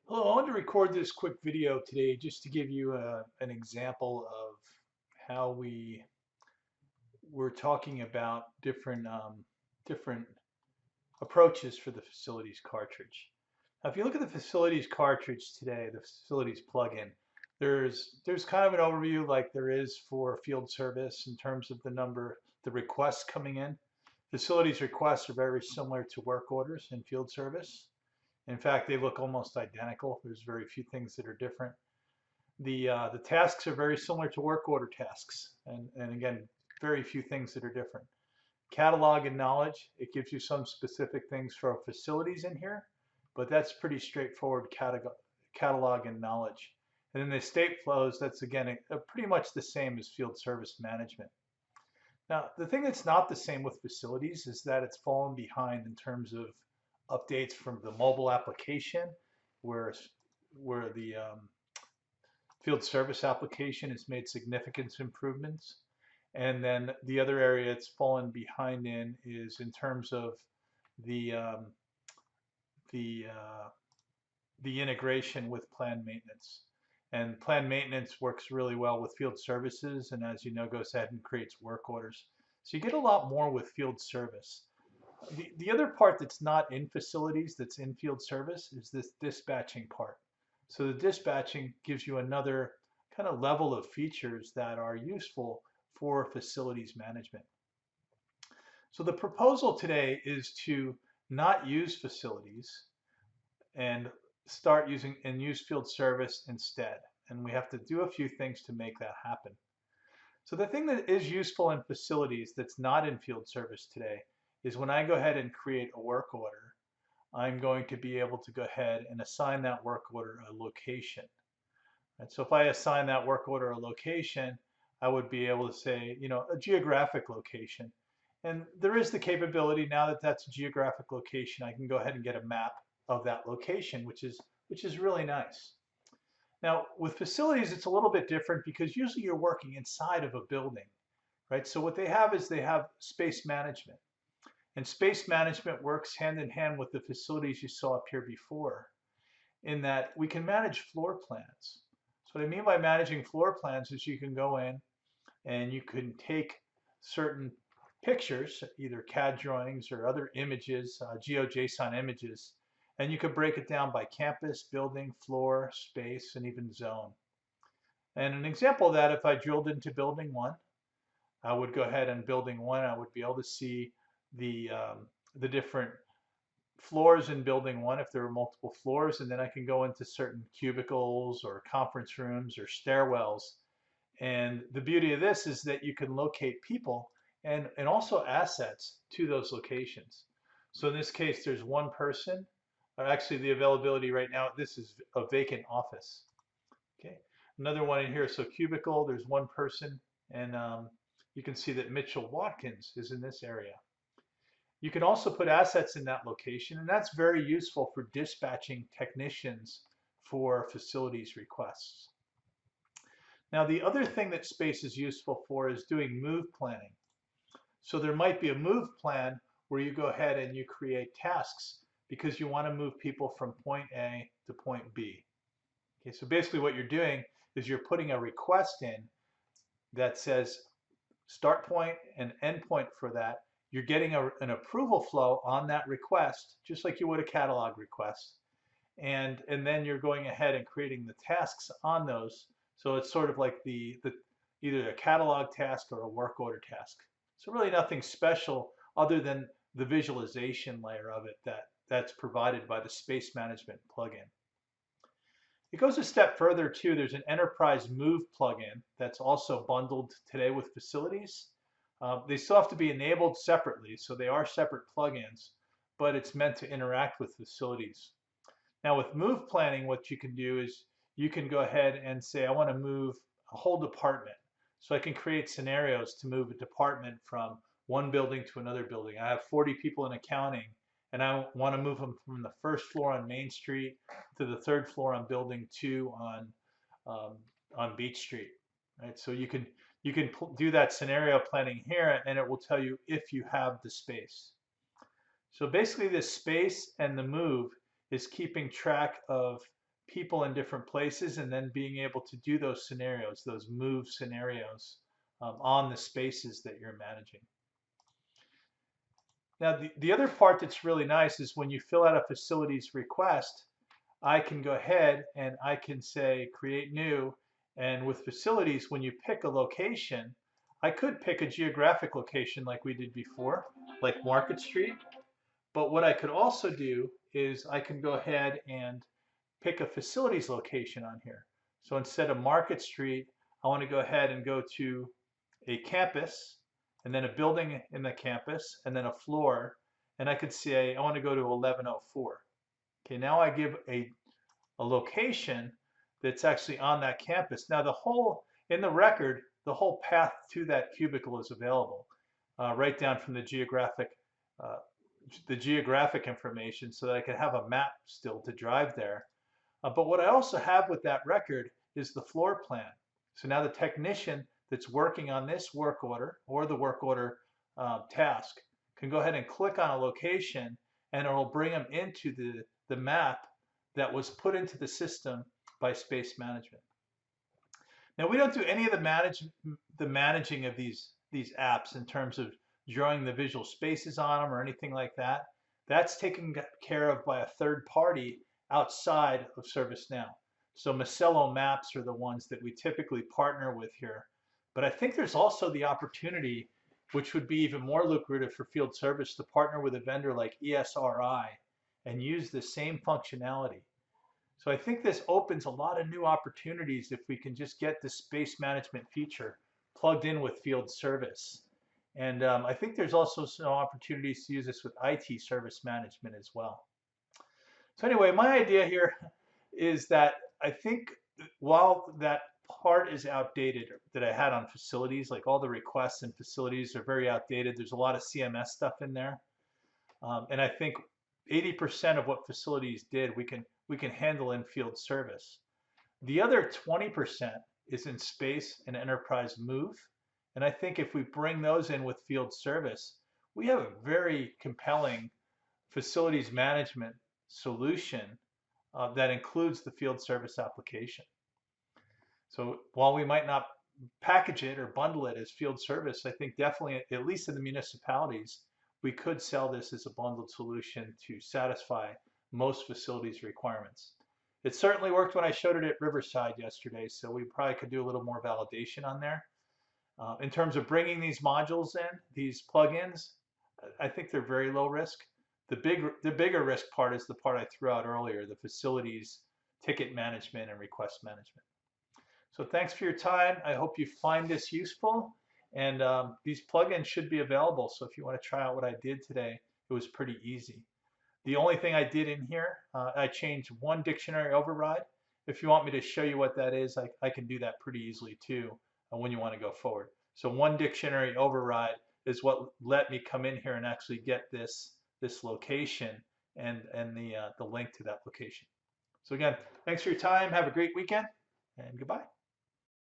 Hello, I wanted to record this quick video today just to give you an example of how we're talking about different approaches for the facilities cartridge. Now, if you look at the facilities cartridge today, the facilities plugin, there's kind of an overview like there is for field service in terms of the requests coming in. Facilities requests are very similar to work orders in field service. In fact, they look almost identical. There's very few things that are different. The tasks are very similar to work order tasks, and again, very few things that are different. Catalog and knowledge, it gives you some specific things for facilities in here, but that's pretty straightforward catalog and knowledge. And then the state flows, that's again pretty much the same as field service management. Now, the thing that's not the same with facilities is that it's fallen behind in terms of updates from the mobile application, where where the field service application has made significant improvements. And then the other area it's fallen behind in is in terms of the um, the uh, the integration with planned maintenance. And planned maintenance works really well with field services, and as you know, goes ahead and creates work orders. So you get a lot more with field service. The other part that's not in facilities, that's in field service, is this dispatching part. So the dispatching gives you another kind of level of features that are useful for facilities management. So the proposal today is to not use facilities and start using and use field service instead. And we have to do a few things to make that happen. So the thing that is useful in facilities that's not in field service today is when I go ahead and create a work order, I'm going to be able to go ahead and assign that work order a location. And so if I assign that work order a location, I would be able to say, a geographic location. And there is the capability now that that's a geographic location, I can go ahead and get a map of that location, which is really nice. Now, with facilities, it's a little bit different because usually you're working inside of a building, right? So what they have is they have space management. And space management works hand in hand with the facilities you saw up here before, in that we can manage floor plans. So what I mean by managing floor plans is you can go in and you can take certain pictures, either CAD drawings or other images, GeoJSON images, and you could break it down by campus, building, floor, space, and even zone. And an example of that, if I drilled into building one, I would go ahead and building one, I would be able to see the different floors in building one if there were multiple floors, and then I can go into certain cubicles or conference rooms or stairwells. And the beauty of this is that you can locate people and also assets to those locations. So in this case, there's one person, or actually the availability right now, this is a vacant office. Okay, another one in here, so cubicle, there's one person, and you can see that Mitchell Watkins is in this area. You can also put assets in that location, and that's very useful for dispatching technicians for facilities requests. Now, the other thing that space is useful for is doing move planning. So there might be a move plan where you go ahead and you create tasks because you want to move people from point A to point B. Okay, so basically what you're doing is you're putting a request in that says start point and end point for that. You're getting an approval flow on that request, just like you would a catalog request. And then you're going ahead and creating the tasks on those. So it's sort of like the either a catalog task or a work order task. So really nothing special other than the visualization layer of it that's provided by the space management plugin. It goes a step further too. There's an enterprise move plugin that's also bundled today with facilities. They still have to be enabled separately, so they are separate plugins, but it's meant to interact with facilities. Now with move planning, what you can do is you can go ahead and say, I want to move a whole department. So I can create scenarios to move a department from one building to another building. I have 40 people in accounting, and I want to move them from the first floor on Main Street to the third floor on Building 2 on Beach Street. Right? So you can do that scenario planning here, and it will tell you if you have the space. So basically, this space and the move is keeping track of people in different places, and then being able to do those scenarios, those move scenarios on the spaces that you're managing. Now, the other part that's really nice is when you fill out a facilities request, I can go ahead and I can say create new. And with facilities, when you pick a location, I could pick a geographic location like we did before, like Market Street. But what I could also do is I can go ahead and pick a facilities location on here. So instead of Market Street, I want to go ahead and go to a campus, and then a building in the campus, and then a floor. And I could say I want to go to 1104. Okay, now I give a location that's actually on that campus. Now in the record, the whole path to that cubicle is available, right down from uh, the geographic information, so that I can have a map still to drive there. But what I also have with that record is the floor plan. So now the technician that's working on this work order or the work order task can go ahead and click on a location, and it'll bring them into the map that was put into the system by space management. Now, we don't do any of the managing of these apps in terms of drawing the visual spaces on them or anything like that. That's taken care of by a third party outside of ServiceNow. So Macello Maps are the ones that we typically partner with here. But I think there's also the opportunity, which would be even more lucrative for field service, to partner with a vendor like ESRI and use the same functionality. So I think this opens a lot of new opportunities if we can just get the space management feature plugged in with field service. And I think there's also some opportunities to use this with IT service management as well. So anyway, my idea here is that I think while that part is outdated that I had on facilities, like all the requests and facilities are very outdated. There's a lot of CMS stuff in there. And I think 80% of what facilities did, we can handle in field service. The other 20% is in space and enterprise move. And I think if we bring those in with field service, we have a very compelling facilities management solution that includes the field service application. So while we might not package it or bundle it as field service, I think definitely, at least in the municipalities, we could sell this as a bundled solution to satisfy most facilities requirements. It certainly worked when I showed it at Riverside yesterday, so we probably could do a little more validation on there. In terms of bringing these modules in, these plugins, I think they're very low risk. The bigger risk part is the part I threw out earlier, the facilities, ticket management, and request management. So thanks for your time. I hope you find this useful. And these plugins should be available. So if you want to try out what I did today, it was pretty easy. The only thing I did in here, I changed one dictionary override. If you want me to show you what that is, I can do that pretty easily too when you want to go forward. So one dictionary override is what let me come in here and actually get this location and the link to that location. So again, thanks for your time. Have a great weekend and goodbye.